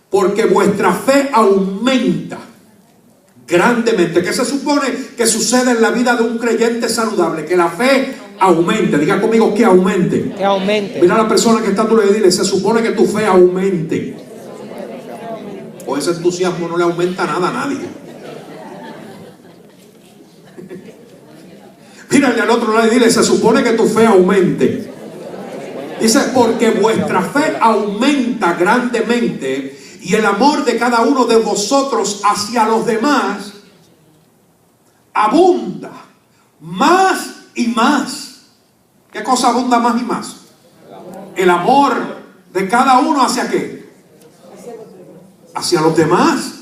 porque vuestra fe aumenta grandemente. ¿Qué se supone que sucede en la vida de un creyente saludable? Que la fe aumente. Diga conmigo que aumente. Que aumente. Mira a la persona que está a tu lado y dile, se supone que tu fe aumente. O ese entusiasmo no le aumenta nada a nadie. Mírale al otro lado y dile, se supone que tu fe aumente. Dice, porque vuestra fe aumenta grandemente y el amor de cada uno de vosotros hacia los demás abunda más y más. ¿Qué cosa abunda más y más? El amor de cada uno hacia ¿qué? Hacia los demás.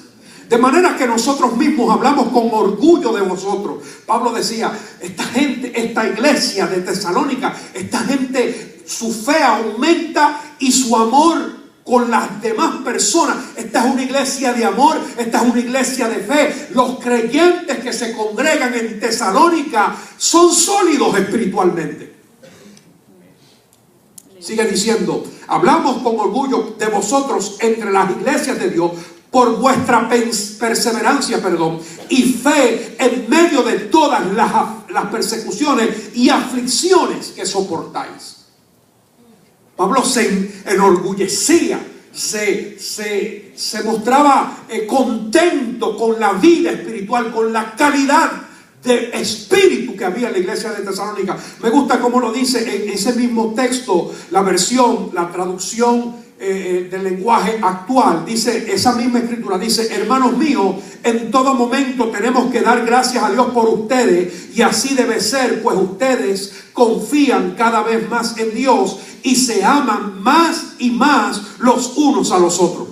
De manera que nosotros mismos hablamos con orgullo de vosotros. Pablo decía, esta gente, esta iglesia de Tesalónica, esta gente, su fe aumenta y su amor con las demás personas. Esta es una iglesia de amor, esta es una iglesia de fe. Los creyentes que se congregan en Tesalónica son sólidos espiritualmente. Sigue diciendo, hablamos con orgullo de vosotros entre las iglesias de Dios por vuestra perseverancia, y fe en medio de todas las persecuciones y aflicciones que soportáis. Pablo se enorgullecía, se mostraba contento con la vida espiritual, con la calidad de espíritu que había en la iglesia de Tesalónica. Me gusta cómo lo dice en ese mismo texto, la versión, la traducción del lenguaje actual. Dice, esa misma escritura dice, hermanos míos, en todo momento tenemos que dar gracias a Dios por ustedes, y así debe ser, pues ustedes confían cada vez más en Dios y se aman más y más los unos a los otros.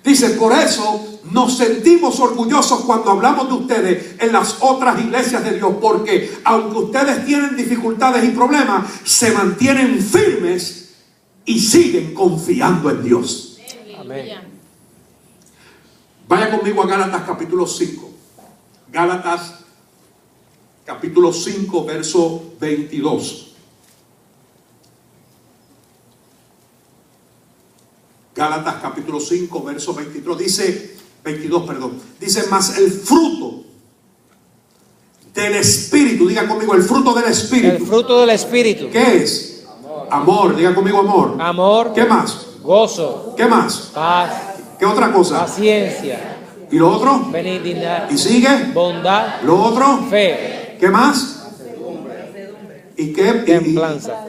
Dice, por eso nos sentimos orgullosos cuando hablamos de ustedes en las otras iglesias de Dios, porque aunque ustedes tienen dificultades y problemas, se mantienen firmes y siguen confiando en Dios. Amén. Vaya conmigo a Gálatas capítulo 5. Gálatas capítulo 5, verso 22. Gálatas capítulo 5, verso 22. Dice, mas el fruto del Espíritu. Diga conmigo, el fruto del Espíritu. El fruto del Espíritu. ¿Qué es? Amor, diga conmigo amor. Amor. ¿Qué más? Gozo. ¿Qué más? Paz. ¿Qué otra cosa? Paciencia. ¿Y lo otro? Benignidad. ¿Y sigue? Bondad. ¿Lo otro? Fe. ¿Qué más? ¿Y qué? Templanza.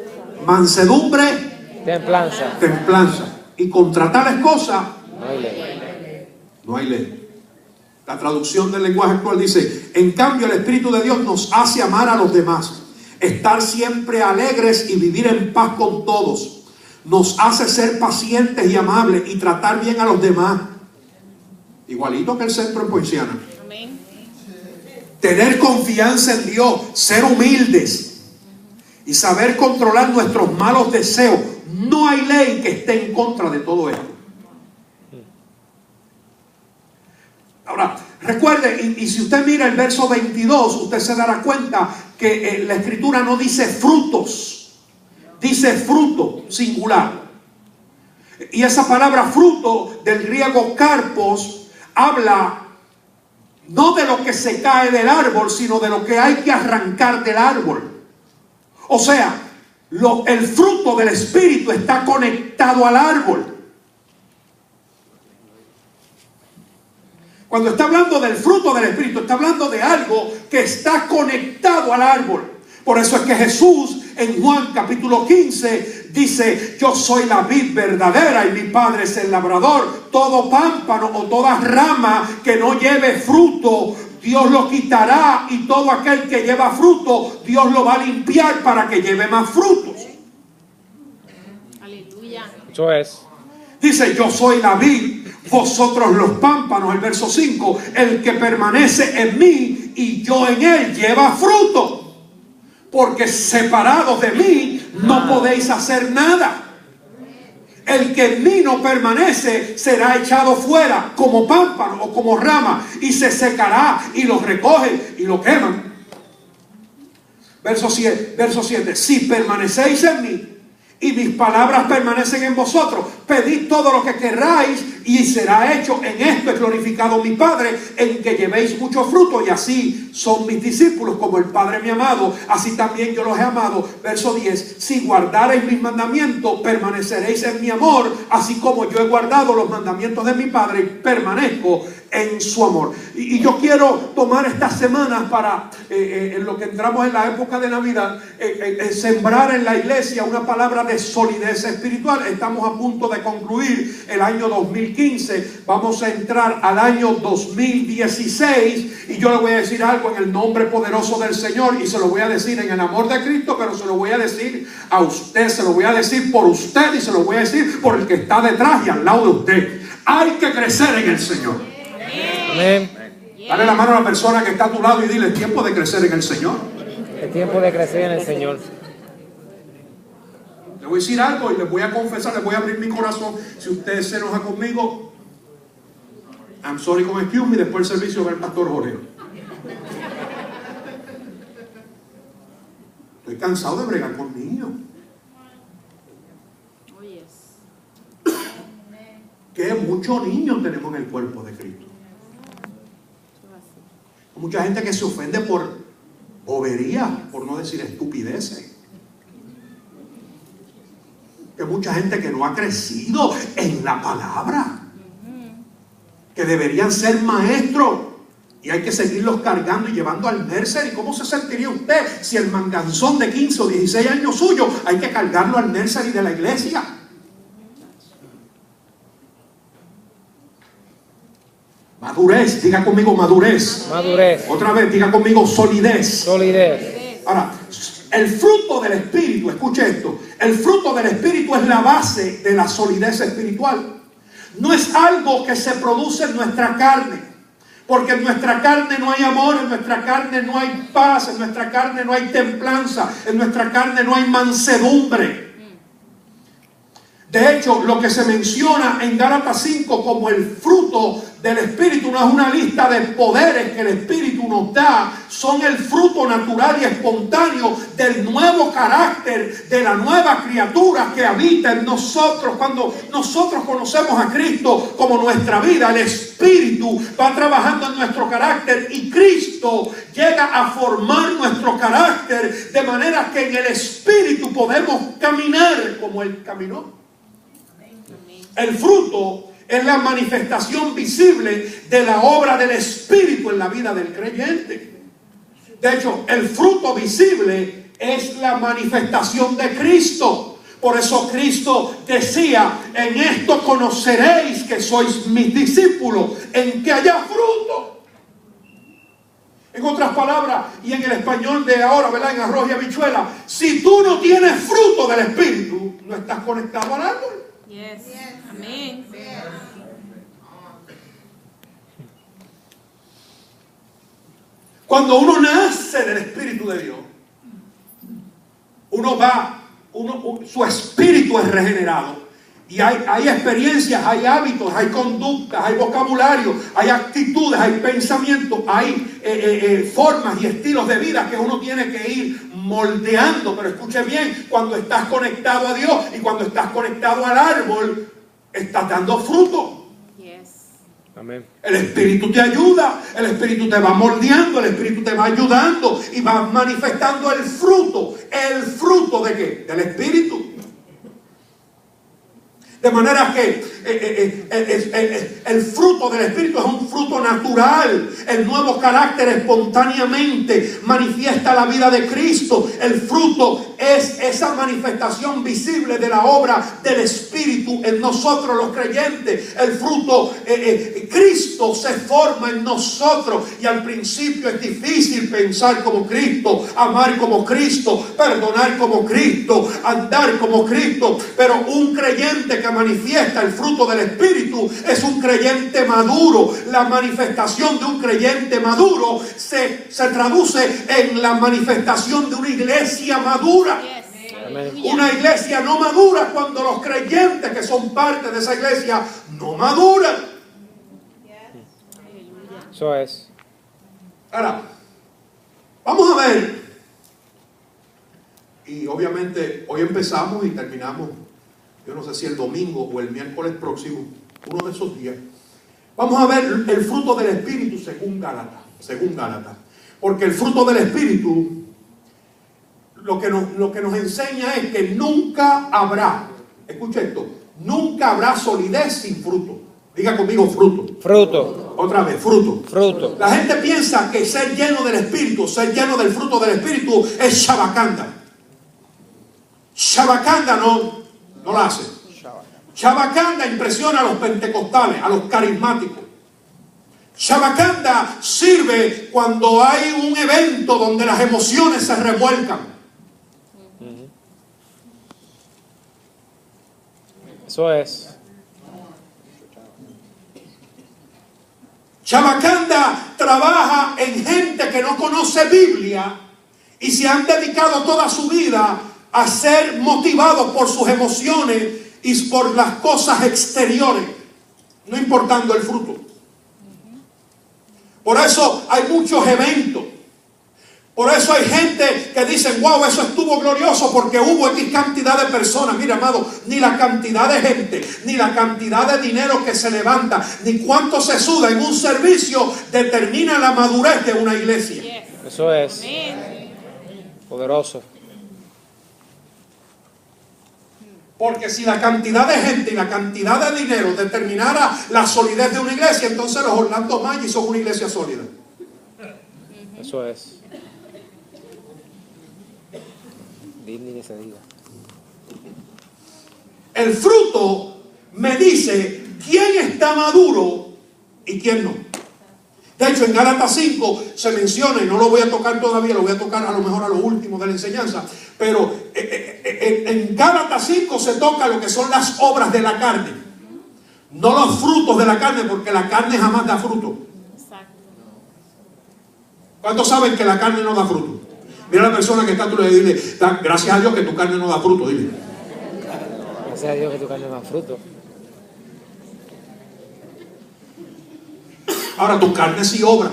Mansedumbre. Templanza. Templanza. Y contra tales cosas No hay ley. no hay ley. La traducción del lenguaje actual dice, en cambio el Espíritu de Dios nos hace amar a los demás, estar siempre alegres y vivir en paz con todos. Nos hace ser pacientes y amables y tratar bien a los demás. Igualito que el centro en Poinciana. Amén. Tener confianza en Dios, ser humildes y saber controlar nuestros malos deseos. No hay ley que esté en contra de todo esto. Ahora, recuerde, y si usted mira el verso 22, usted se dará cuenta que la escritura no dice frutos, dice fruto singular. Y esa palabra fruto del griego karpos habla no de lo que se cae del árbol, sino de lo que hay que arrancar del árbol. O sea, el fruto del Espíritu está conectado al árbol. Cuando está hablando del fruto del Espíritu, está hablando de algo que está conectado al árbol. Por eso es que Jesús en Juan capítulo 15 dice, yo soy la vid verdadera y mi Padre es el labrador. Todo pámpano o toda rama que no lleve fruto, Dios lo quitará, y todo aquel que lleva fruto, Dios lo va a limpiar para que lleve más frutos. Aleluya. Eso es. Dice, yo soy la vid, vosotros los pámpanos. El verso 5, el que permanece en mí y yo en él lleva fruto, porque separados de mí no podéis hacer nada. El que en mí no permanece será echado fuera como pámpano o como rama, y se secará, y lo recogen y lo queman. Verso 7, si permanecéis en mí y mis palabras permanecen en vosotros. Pedid todo lo que querráis y será hecho. En esto es glorificado mi Padre, en que llevéis mucho fruto, y así son mis discípulos, como el Padre me ha amado, así también yo los he amado. Verso 10: si guardareis mis mandamientos, permaneceréis en mi amor, así como yo he guardado los mandamientos de mi Padre y permanezco en su amor. Y yo quiero tomar estas semanas para, en lo que entramos en la época de Navidad, sembrar en la iglesia una palabra de solidez espiritual. Estamos a punto de concluir el año 2015, vamos a entrar al año 2016, y yo le voy a decir algo en el nombre poderoso del Señor, y se lo voy a decir en el amor de Cristo, pero se lo voy a decir a usted, se lo voy a decir por usted, y se lo voy a decir por el que está detrás y al lado de usted. Hay que crecer en el Señor. Amén. Dale la mano a la persona que está a tu lado y dile: es tiempo de crecer en el Señor. Es tiempo de crecer en el Señor. Le voy a decir algo y les voy a confesar, les voy a abrir mi corazón. Si usted se enoja conmigo, I'm sorry con excuse me, después del servicio va el pastor Jorge. Estoy cansado de bregar con niños. Que muchos niños tenemos en el cuerpo de Cristo. Mucha gente que se ofende por boberías, por no decir estupideces. Que mucha gente que no ha crecido en la palabra, que deberían ser maestros, y hay que seguirlos cargando y llevando al nursery. ¿Cómo se sentiría usted si el manganzón de 15 o 16 años suyo hay que cargarlo al nursery de la iglesia? Madurez, diga conmigo madurez. Madurez. Otra vez, diga conmigo solidez. Solidez. Ahora, el fruto del Espíritu, escuche esto, el fruto del Espíritu es la base de la solidez espiritual. No es algo que se produce en nuestra carne, porque en nuestra carne no hay amor, en nuestra carne no hay paz, en nuestra carne no hay templanza, en nuestra carne no hay mansedumbre. De hecho, lo que se menciona en Gálatas 5 como el fruto del Espíritu no es una lista de poderes que el Espíritu nos da, son el fruto natural y espontáneo del nuevo carácter, de la nueva criatura que habita en nosotros. Cuando nosotros conocemos a Cristo como nuestra vida, el Espíritu va trabajando en nuestro carácter y Cristo llega a formar nuestro carácter de manera que en el Espíritu podemos caminar como Él caminó. El fruto es la manifestación visible de la obra del Espíritu en la vida del creyente. De hecho, el fruto visible es la manifestación de Cristo. Por eso Cristo decía: en esto conoceréis que sois mis discípulos, en que haya fruto. En otras palabras, y en el español de ahora, ¿verdad?, en arroz y habichuela, si tú no tienes fruto del Espíritu, no estás conectado al árbol. Yes. Amén. Cuando uno nace del Espíritu de Dios, su espíritu es regenerado. Y hay experiencias, hay hábitos, hay conductas, hay vocabulario, hay actitudes, hay pensamientos, hay formas y estilos de vida que uno tiene que ir moldeando. Pero escuche bien, cuando estás conectado a Dios y cuando estás conectado al árbol, estás dando fruto. Amén. El Espíritu te ayuda, el Espíritu te va moldeando, el Espíritu te va ayudando y va manifestando el fruto. ¿El fruto de qué? Del Espíritu. De manera que el fruto del Espíritu es un fruto natural. El nuevo carácter espontáneamente manifiesta la vida de Cristo. El fruto es esa manifestación visible de la obra del Espíritu en nosotros los creyentes. El fruto, Cristo se forma en nosotros. Y al principio es difícil pensar como Cristo, amar como Cristo, perdonar como Cristo, andar como Cristo. Pero un creyente que manifiesta el fruto del Espíritu es un creyente maduro. La manifestación de un creyente maduro se traduce en la manifestación de una iglesia madura. Amén. Una iglesia no madura cuando los creyentes que son parte de esa iglesia no maduran. Eso es. Ahora, vamos a ver Y obviamente hoy empezamos y terminamos, yo no sé si el domingo o el miércoles próximo, uno de esos días. Vamos a ver el fruto del Espíritu según Gálatas. Porque el fruto del Espíritu lo que nos enseña es que nunca habrá, escuche esto, nunca habrá solidez sin fruto. Diga conmigo fruto. Fruto. Otra vez, fruto. Fruto. La gente piensa que ser lleno del Espíritu, ser lleno del fruto del Espíritu es shabakanda. Shabakanda no lo hace. Shabakanda impresiona a los pentecostales, a los carismáticos. Shabakanda sirve cuando hay un evento donde las emociones se revuelcan. Eso es. Shabakanda trabaja en gente que no conoce Biblia y se han dedicado toda su vida a ser motivados por sus emociones y por las cosas exteriores, no importando el fruto. Por eso hay muchos eventos. Por eso hay gente que dicen, wow, eso estuvo glorioso porque hubo X cantidad de personas. Mira, amado, ni la cantidad de gente, ni la cantidad de dinero que se levanta, ni cuánto se suda en un servicio determina la madurez de una iglesia. Eso es. Poderoso. Porque si la cantidad de gente y la cantidad de dinero determinara la solidez de una iglesia, entonces los Orlando Magic son una iglesia sólida. Eso es. Disney que se diga. El fruto me dice quién está maduro y quién no. De hecho, en Gálatas 5 se menciona, y no lo voy a tocar todavía, lo voy a tocar a lo mejor a lo último de la enseñanza, pero en Gálatas 5 se toca lo que son las obras de la carne, no los frutos de la carne, porque la carne jamás da fruto. ¿Cuántos saben que la carne no da fruto? Mira a la persona que está a tu lado y dile, gracias a Dios que tu carne no da fruto, dile. Gracias a Dios que tu carne no da fruto. Ahora tu carne sí obra,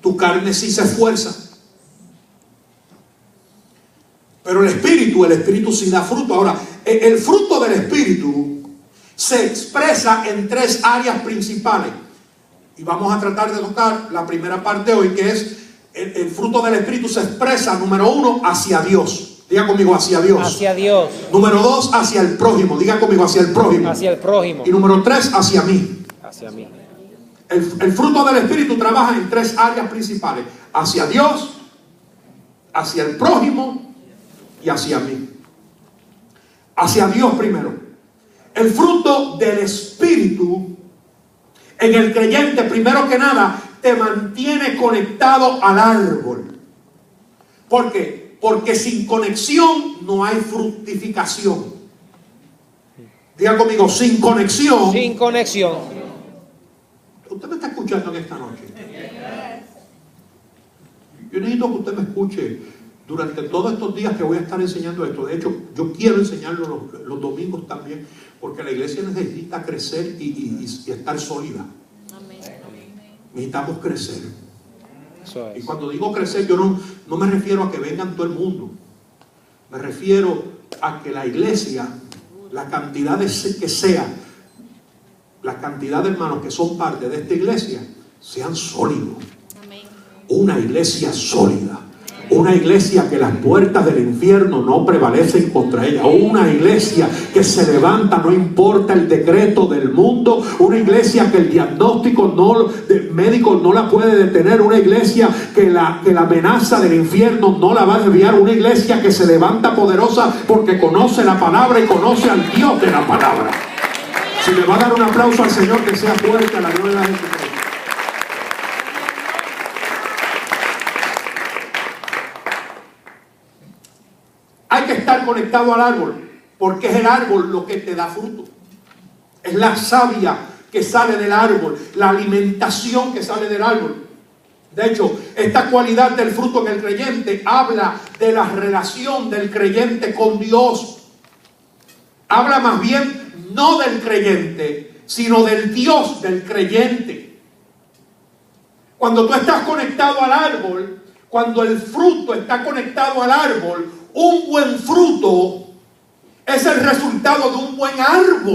tu carne sí se esfuerza, pero el Espíritu sí da fruto. Ahora, el fruto del Espíritu se expresa en tres áreas principales y vamos a tratar de tocar la primera parte hoy, que es el fruto del Espíritu se expresa, número 1, hacia Dios. Diga conmigo, hacia Dios. Hacia Dios. Número 2, hacia el prójimo. Diga conmigo, hacia el prójimo. Hacia el prójimo. Y número 3, hacia mí. Hacia mí. El fruto del Espíritu trabaja en tres áreas principales: hacia Dios, hacia el prójimo y hacia mí. Hacia Dios primero. El fruto del Espíritu en el creyente, primero que nada, te mantiene conectado al árbol. ¿Por qué? Porque sin conexión no hay fructificación. Diga conmigo, sin conexión. Sin conexión. ¿Usted me está escuchando en esta noche? Yo necesito que usted me escuche durante todos estos días que voy a estar enseñando esto. De hecho, yo quiero enseñarlo los domingos también, porque la iglesia necesita crecer y estar sólida. Necesitamos crecer. Eso es. Y cuando digo crecer, yo no me refiero a que vengan todo el mundo. Me refiero a que la iglesia, la cantidad que sea, la cantidad de hermanos que son parte de esta iglesia, sean sólidos. Una iglesia sólida. Una iglesia que las puertas del infierno no prevalecen contra ella. Una iglesia que se levanta, no importa el decreto del mundo. Una iglesia que el diagnóstico médico no la puede detener. Una iglesia que la amenaza del infierno no la va a desviar. Una iglesia que se levanta poderosa porque conoce la palabra y conoce al Dios de la palabra. Si le va a dar un aplauso al Señor, que sea fuerte a la gloria de Jesucristo. Hay que estar conectado al árbol, porque es el árbol lo que te da fruto. Es la savia que sale del árbol, la alimentación que sale del árbol. De hecho, esta cualidad del fruto en el creyente habla de la relación del creyente con Dios. Habla más bien no del creyente, sino del Dios del creyente. Cuando tú estás conectado al árbol, cuando el fruto está conectado al árbol, un buen fruto es el resultado de un buen árbol.